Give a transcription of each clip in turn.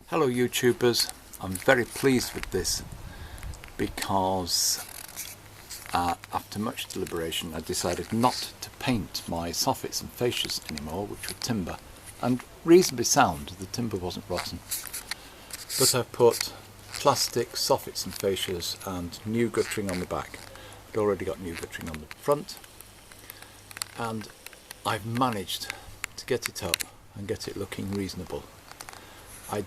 Hello YouTubers, I'm very pleased with this because after much deliberation I decided not to paint my soffits and fascias anymore, which were timber, and reasonably sound. The timber wasn't rotten, but I've put plastic soffits and fascias and new guttering on the back. I'd already got new guttering on the front, and I've managed to get it up and get it looking reasonable. I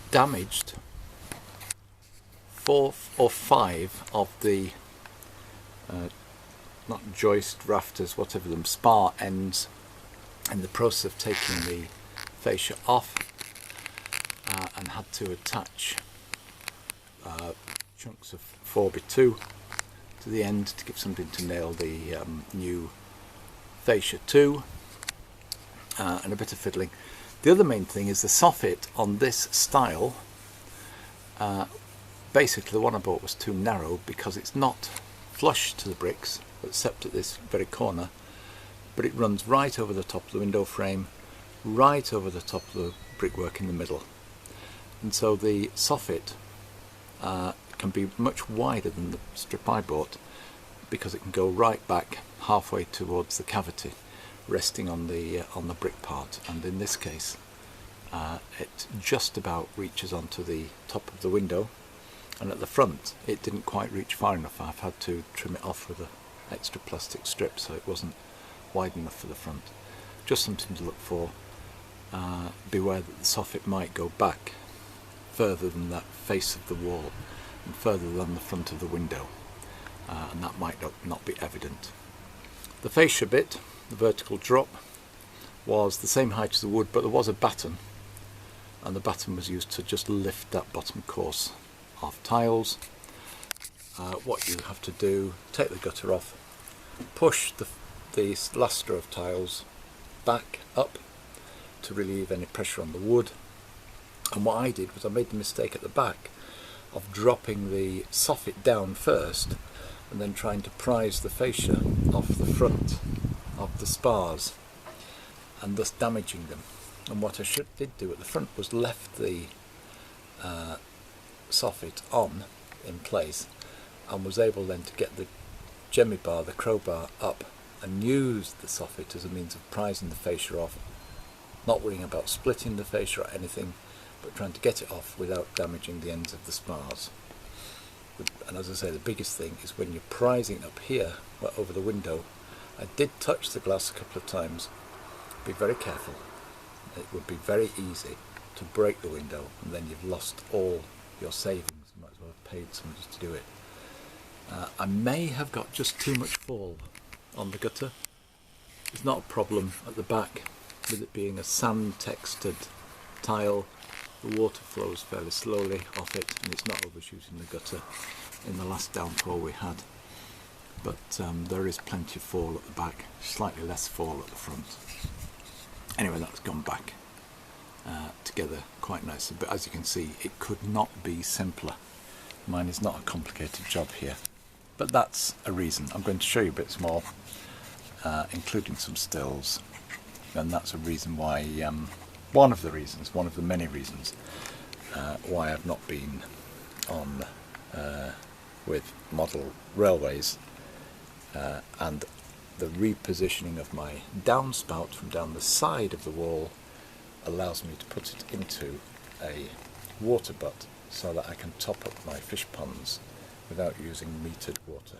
damaged 4 or 5 of the not joist, rafters, whatever them, spar ends in the process of taking the fascia off, and had to attach chunks of 4x2 to the end to give something to nail the new fascia to, and a bit of fiddling. The other main thing is the soffit on this style. Basically the one I bought was too narrow because it's not flush to the bricks except at this very corner, but it runs right over the top of the window frame, right over the top of the brickwork in the middle, and so the soffit can be much wider than the strip I bought because it can go right back halfway towards the cavity, resting on the brick part, and in this case it just about reaches onto the top of the window, and at the front it didn't quite reach far enough. I've had to trim it off with an extra plastic strip so it wasn't wide enough for the front. Just something to look for. Beware that the soffit might go back further than that face of the wall and further than the front of the window, and that might not be evident. The fascia bit, the vertical drop, was the same height as the wood, but there was a batten, and the batten was used to just lift that bottom course off tiles. What you have to do, take the gutter off, push the last row of tiles back up to relieve any pressure on the wood, and what I did was I made the mistake at the back of dropping the soffit down first and then trying to prise the fascia off the front of the spars and thus damaging them. And what I did do at the front was left the soffit on in place, and was able then to get the jemmy bar, the crowbar, up and use the soffit as a means of prising the fascia off, not worrying about splitting the fascia or anything, but trying to get it off without damaging the ends of the spars. And as I say, the biggest thing is when you're prising up here over the window. I did touch the glass a couple of times. Be very careful. It would be very easy to break the window, and then you've lost all your savings. You might as well have paid somebody to do it. I may have got just too much fall on the gutter. It's not a problem at the back with it being a sand textured tile. The water flows fairly slowly off it, and it's not overshooting the gutter in the last downpour we had. But there is plenty of fall at the back, slightly less fall at the front. Anyway, that's gone back together quite nicely, but as you can see, it could not be simpler. Mine is not a complicated job here, but that's a reason. I'm going to show you bits more, including some stills, and that's a reason why, one of the many reasons why I've not been on with model railways, and the repositioning of my downspout from down the side of the wall allows me to put it into a water butt so that I can top up my fish ponds without using metered water.